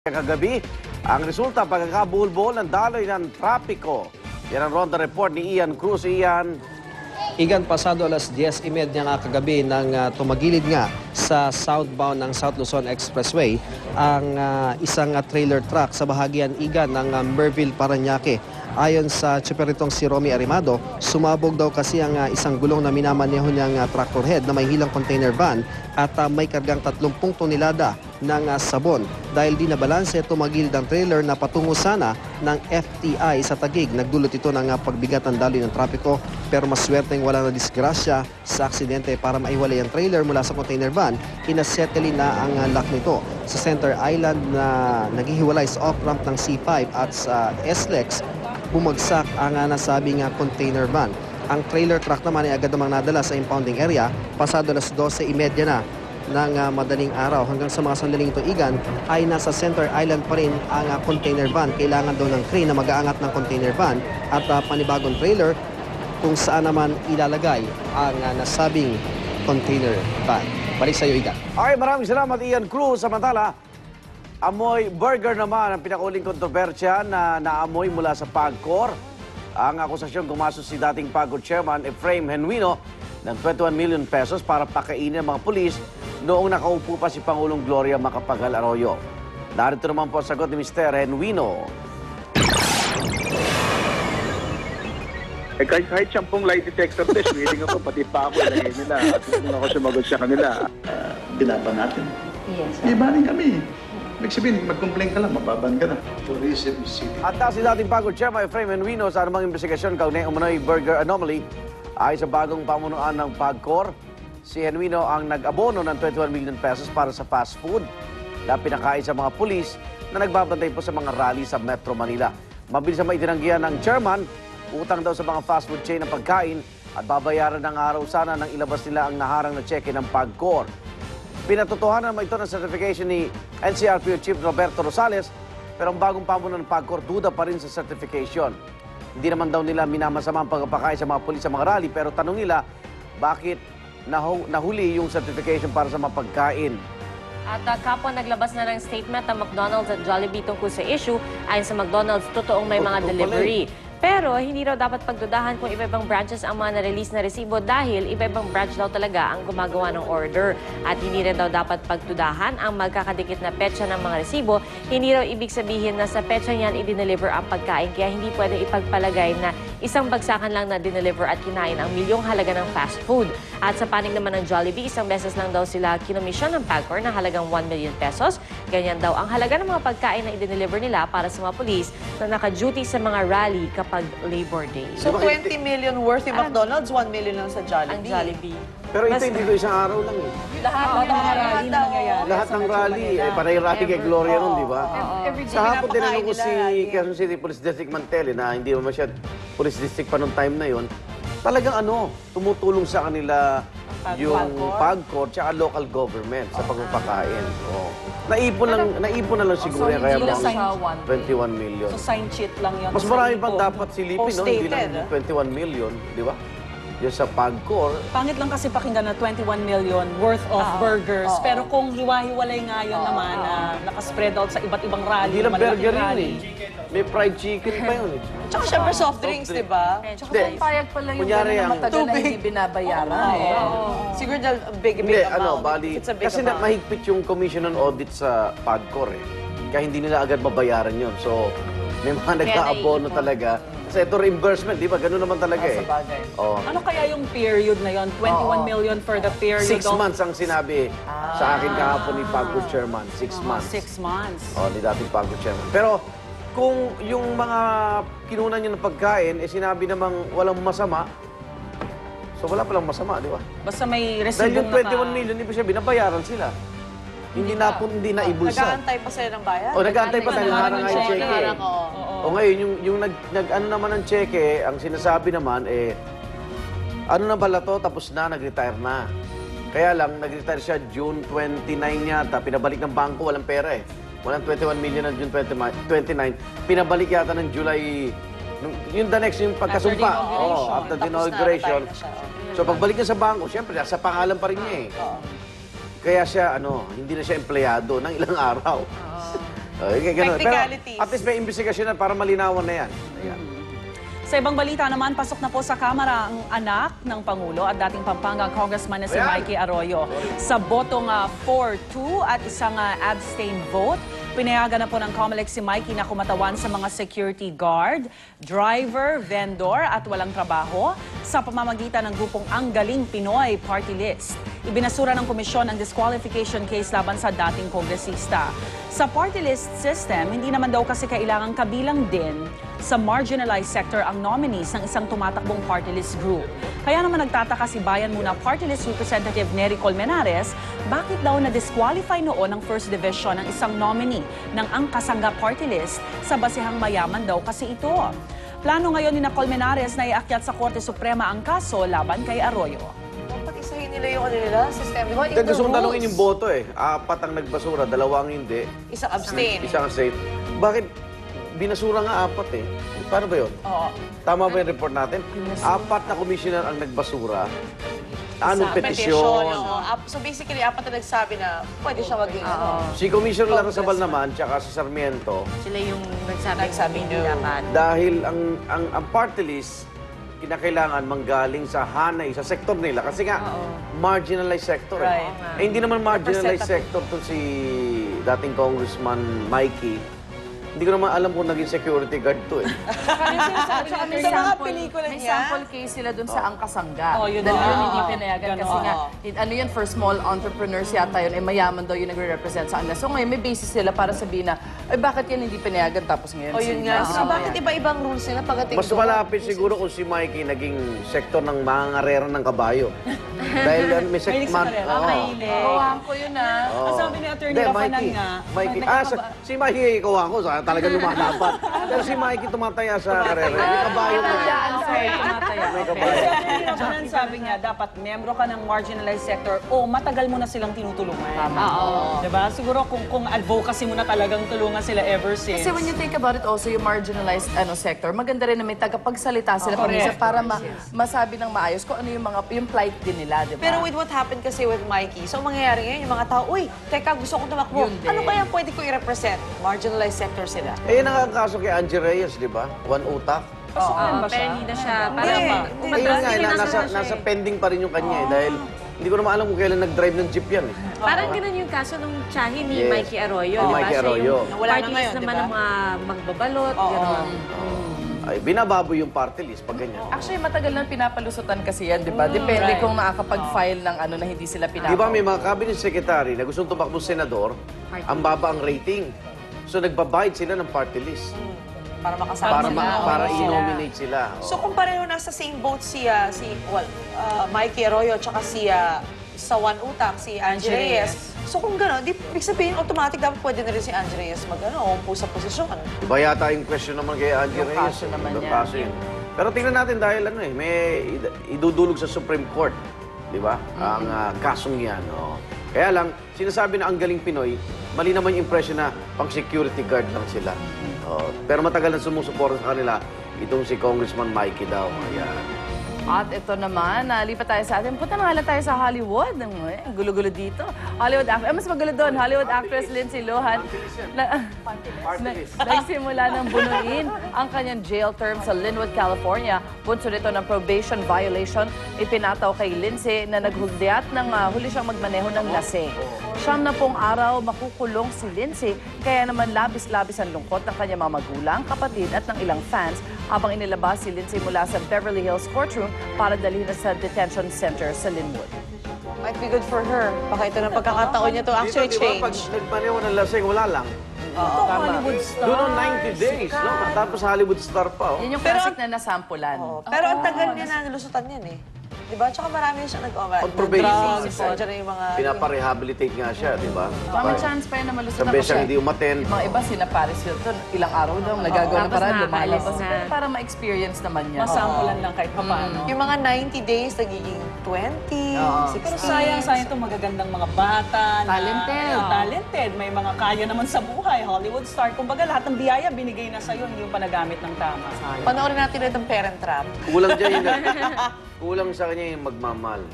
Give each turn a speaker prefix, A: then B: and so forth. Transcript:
A: Kagabi, ang resulta pagkakabuhol-buhol ng daloy ng trapiko. Yan ang Ronda Report ni Ian Cruz. Ian.
B: Igan, pasado alas 10:30 nga kagabi nang tumagilid nga sa southbound ng South Luzon Expressway ang isang trailer truck sa bahagian Igan ng Merville, Parañaque. Ayon sa tsuperitong si Romy Arimado, sumabog daw kasi ang isang gulong na minamaneho niyang tractor head na may hilang container van at may kargang 30 tonelada ng sabon. Dahil di nabalanse, tumagilid ang trailer na patungo sana ng FTI sa Taguig. Nagdulot ito ng pagbigat ng daloy ng trapiko, pero maswerteng wala na disgrasya sa aksidente. Para maiwalay ang trailer mula sa container van, inasettle na ang lock nito. Sa Center Island na naghihiwalay sa off-ramp ng C5 at sa SLEX, bumagsak ang nasabing container van. Ang trailer truck naman ay agad namang nadala sa impounding area pasado alas 12:30 na ng madaling araw. Hanggang sa mga sandaling ito, Igan, ay nasa Center Island pa rin ang container van. Kailangan daw ng crane na mag-aangat ng container van at panibagong trailer kung saan naman ilalagay ang nasabing container van. Balik sa iyo, Igan.
A: Okay, maraming salamat, Ian Cruz. Samantala, amoy burger naman ang pinakauling kontrobersya na naamoy mula sa PAGCOR. Ang akusasyon, gumastos si dating PAGCOR chairman Efraim Genuino ng 21 million pesos para pakainin ang mga pulis noong nakaupo pa si Pangulong Gloria Macapagal Arroyo. Narito naman po ang sagot ni Mr. Genuino.
C: Kahit 10 lie detector test, willing ako, pati pa ako, ilagay nila. At kung ako sumagot sa kanila. Binaban natin.
D: Yes, sir.
C: Di baling kami. Ibig sabihin, mag-complain ka lang, mababan ka na. Tourism City.
A: At si dating PAGCOR chairman Efraim Genuino sa anumang investigasyon kaugnay umano'y burger anomaly ay sa bagong pamunuan ng PAGCOR. Si Genuino ang nag-abono ng 21 million pesos para sa fast food na pinakain sa mga pulis na nagbabantay po sa mga rally sa Metro Manila. Mabilis na maitinanggihan ng chairman, utang daw sa mga fast food chain ng pagkain at babayaran ng araw sana nang ilabas nila ang naharang na cheque ng PAGCOR. Pinatotohanan naman ito ng certification ni NCRPO Chief Roberto Rosales, pero ang bagong pamunuan ng PAGCOR duda pa rin sa certification. Hindi naman daw nila minamasama ang pagpapakain sa mga pulis sa mga rally, pero tanong nila, bakit nahuli yung certification para sa mga pagkain?
D: At kapwa naglabas na ng statement ang McDonald's at Jollibee tungkol sa issue. Ayon sa McDonald's, totoong may mga delivery. Pero hindi raw dapat pagdudahan kung iba-ibang branches ang mga na-release na resibo dahil iba-ibang branch daw talaga ang gumagawa ng order. At hindi rin daw dapat pagdudahan ang magkakadikit na petsa ng mga resibo. Hindi raw ibig sabihin na sa petsa niyan i-deliver ang pagkain, kaya hindi pwede ipagpalagay na isang bagsakan lang na dineliver at kinain ang milyong halaga ng fast food. At sa panig naman ng Jollibee, isang beses lang daw sila kinomisyon ng PAGCOR na halagang 1 million pesos. Ganyan daw ang halaga ng mga pagkain na i-deliver nila para sa mga pulis na naka-duty sa mga rally kapag Labor Day.
E: So 20 million worth yung McDonald's, 1 million lang sa Jollibee.
D: Ang Jollibee.
A: Pero ito hindi ko isang araw lang eh.
E: Lahat ng rally na nangyayari.
A: Lahat ng rally, panay rally kay Gloria nun, di ba? Sa hapon tinanong ko si Quezon City Police District Mantele na hindi naman siya police district pa noong time na yon. Talagang tumutulong sa kanila yung PAGCOR tsaka local government sa pagpapakain. Naipon na lang siguro yan kaya mga 21 million.
E: So sign sheet lang yun.
A: Mas marami pang dapat silipin, no? Hindi lang 21 million, di ba? Yung sa PAGCOR.
F: Pangit lang kasi pakinggan na 21 million worth of burgers. Pero kung hiwa-hiwalay nga yun naman na nakaspread out sa iba't ibang rally.
A: Hindi lang burger yun eh. May fried chicken pa yun eh.
E: Tsaka syempre soft drinks, di ba?
A: Hindi.
G: Payag pala yung
A: Kunyari
G: gano'n na
A: ang-
G: matagal na hindi binabayaran.
E: Siguro dahil big
A: Hindi,
E: amount.
A: bali.
E: It's a big
A: Kasi
E: amount.
A: mahigpit yung commission on audit sa PAGCOR eh. Kaya hindi nila agad babayaran yun. So, may mga nagka-abono talaga. Kasi ito reimbursement, di ba? Ganun naman talaga eh.
E: Sabagay.
A: Oh.
F: Ano kaya yung period na yun? 21 million for the period
A: 6
F: of...
A: months ang sinabi sa akin kahapon ni PAGCOR chairman. 6 months.
F: 6 months.
A: Oh, ni dating PAGCOR chairman. Pero kung yung mga kinunan niyo ng pagkain, sinabi namang walang masama, so wala palang masama, di ba?
F: Basta may
A: Dahil yung
F: resibo
A: 21 million, hindi pa siya binabayaran sila. Hindi na ibulsa.
E: Nag-aantay pa sila ng bayan?
A: O, nag-aantay pa tayo ng harang ang cheque.
E: Harang,
A: O ngayon, yung nag-ano naman ng cheque, ang sinasabi naman, ano na pala to, tapos na, nag-retire na. Kaya lang, nag-retire siya June 29 yata, pinabalik ng bangko, walang pera eh. Walang 21 million ng June 29, pinabalik yata ng July, yung the next, yung pagkasumpa. After the inauguration. So pagbalik niya sa bangko, siyempre, sa pangalan pa rin niya eh. Kaya siya, hindi na siya empleyado ng ilang araw. Ganun.
E: Technicalities.
A: Pero at least may investigasyon na para malinawan na yan. Ayan.
F: Sa ibang balita naman, pasok na po sa Kamara ang anak ng Pangulo at dating Pampanga Congressman na si Mikey Arroyo. Sa botong 4-2 at isang abstain vote, pinayagan na po ng COMELEC si Mikey na kumatawan sa mga security guard, driver, vendor at walang trabaho sa pamamagitan ng grupong Ang Galing Pinoy Party List. Ibinasura ng komisyon ang disqualification case laban sa dating kongresista. Sa party list system, hindi naman daw kasi kailangang kabilang din sa marginalized sector ang nominees ng isang tumatakbong party list group. Kaya naman nagtataka si Bayan Muna Party List Representative Nery Colmenares, bakit daw na-disqualify noon ng First Division ang isang nominee ng Ang Kasangga Party List sa basehang mayaman daw kasi ito. Plano ngayon ni Colmenares na iakyat sa Korte Suprema ang kaso laban kay Arroyo.
E: Dapat isahin nila yung system. Di ba?
A: Kaya gusto kong tanongin yung boto eh. 4 ang nagbasura, 2 ang hindi.
E: Isang abstain.
A: Isang safe. Bakit binasura nga 4 eh? Paano ba yun?
E: Oo.
A: Tama ba yung report natin? 4 na commissioner ang nagbasura. Anong petisyon?
E: So basically, 4 na nagsabi na pwede siya maging
A: Si Commissioner Larrazabal naman, tsaka si Sarmiento,
D: Sila yung nagsabi
E: Nagsabi
D: hindi
E: no.
D: dapat.
A: dahil ang party list, kinakailangan manggaling sa hanay, sa sektor nila. Kasi nga, marginalized sector.
E: Right.
A: Eh, hindi naman marginalized sector to si dating Congressman Mikey. Hindi ko naman alam kung naging security guard to eh.
G: May
E: Sa mga
G: sample-
E: pelikula
G: may
E: niya.
G: sample case sila dun sa Ang Kasangga.
F: Oh, yun
G: Dahil
F: na.
G: yun hindi pinayagan kasi nga, ano yun, for small entrepreneurs yata yun, eh mayaman daw yung nagre-represent sa kanila. So ngayon, may basis sila para sabihin na, ay bakit yan hindi pinayagan tapos ngayon?
E: O yun nga. So bakit iba-ibang rules sila pagdating
A: Mas malapit siguro kung si Mikey naging sektor ng mga ngarera ng kabayo. Dahil may
F: Mahilig sa karera.
G: Gawaan ko yun
F: Ang sabi ni Attorney
A: Hindi,
F: Lafanan
A: Mikey.
F: nga,
A: Mikey. Si Mikey ikaw ako, talaga lumalapat. Pero si Mikey tumataya sa karera. May kabayo na. May kabayo.
F: si Attorney Lafanan sabi nga, dapat membro ka ng marginalized sector o matagal mo na silang tinutulungan. Diba? Siguro kung advocacy mo na talagang tulungan sila ever since.
G: Kasi when you think about it also, yung marginalized sector, maganda rin na may tagapagsalita sila paminsan para masabi ng maayos kung ano yung plight din nila, di ba?
E: Pero with what happened kasi with Mikey, so ang mangyayari ngayon, yung mga tao, uy, teka, gusto kong tumakbo.
G: Yun din.
E: Ano kaya pwede ko i-represent? Marginalized sector sila.
A: Eh, nakakaso kay Angie Reyes, di ba? One utak.
F: Pasukan ba
D: Pero
F: siya?
D: hindi na siya,
E: Hindi.
D: parang
A: Eh, yun nga, nasa pending pa rin yung kanya eh. Dahil hindi ko naman alam kung kailan nag-drive ng jeep yan eh.
D: Parang ganun yung kaso nung tiyahin ni
A: Yes.
D: Mikey Arroyo.
A: Ni
D: di ba?
A: Mikey
D: Siya
A: Arroyo.
D: yung
E: Wala na
D: party list
E: ngayon,
D: naman
E: di ba?
D: ng mga magbabalot. Gano'n.
A: Ay, binababoy yung party list pag ganyan.
G: Actually, matagal nang pinapalusutan kasi yan, di ba? Depende kung nakakapag-file ng ano na hindi sila pinapa.
A: Di ba may mga cabinet secretary na gustong tumakbo senador, ang baba ang rating. So nagbabayad sila ng party list
E: Para makasama
A: para
E: sila.
A: i-nominate sila.
E: So kung pareho nasa same boat Mikey Arroyo tsaka sa One Utak, si Angie Reyes. So kung gano'n, di ibig sabihin automatic dapat pwede na rin si Angie Reyes umpo sa posisyon.
A: Iba yata yung question naman kay Angie
G: Yung
A: Reyes.
G: kaso naman
A: Yung
G: yan.
A: kaso yun. Pero tingnan natin dahil may idudulog sa Supreme Court. Di ba? Ang kasong yan. Oh. Kaya lang, sinasabi na Ang Galing Pinoy, mali naman yung impression na pang security guard lang sila. Oh. Pero matagal na sumusuporta sa kanila itong si Congressman Mikey daw. Ayan.
G: At ito naman, lipat tayo sa atin. Punta na nga lang tayo sa Hollywood. Ang gulo-gulo dito. Hollywood actress. Mas magulo doon. Hollywood actress Lindsay Lohan. Nagsimula ng bunuin ang kanyang jail term sa Linwood, California. Bunso nito ng probation violation. Ipinataw kay Lindsay na naghudyat ng huli siyang magmaneho ng lasing. 10 araw makukulong si Lindsay. Kaya naman labis-labis ang lungkot ng kanyang mga magulang, kapatid at ng ilang fans habang inilabas si Lindsay mula sa Beverly Hills courtroom para dalhin na sa detention center sa Linwood.
E: Might be good for her. Baka ito na pagkakataon niya to actually
A: Dito, di ba, pag
E: change.
A: nagpaneho ng lasing, wala lang.
F: Hollywood star.
A: Doon on 90 days, no? Tapos Hollywood star pa, oh.
G: Yan yung classic na nasampulan.
E: Pero ang tagal niya na nilusutan yan eh. Diba? Tsaka marami siya
A: On probation.
E: Diyan yung mga...
A: Pinapa-rehabilitate nga siya, di ba?
G: May chance pa yun na malusot
A: Sabi
G: ako
A: siya hindi umaten.
G: Yung mga iba, sina Paris Hilton, ilang araw daw nagagawa na
D: Tapos
G: parang
D: nakakaalis
G: lumalabas.
D: na.
G: Pero para ma-experience naman niya.
F: Masampulan lang kahit paano.
E: Yung mga 90 days, nagiging 20, 16.
F: Pero sayang itong magagandang mga bata.
G: Talented.
F: Talented. May mga kaya naman sa buhay. Hollywood star. Kumbaga lahat ng biyaya binigay na sa'yo. Hindi mo pa nagamit ng tama.
E: Panoorin natin itong Parent Trap.
A: Kulang dyan yun. Kulang sa kanya yung magmamahal.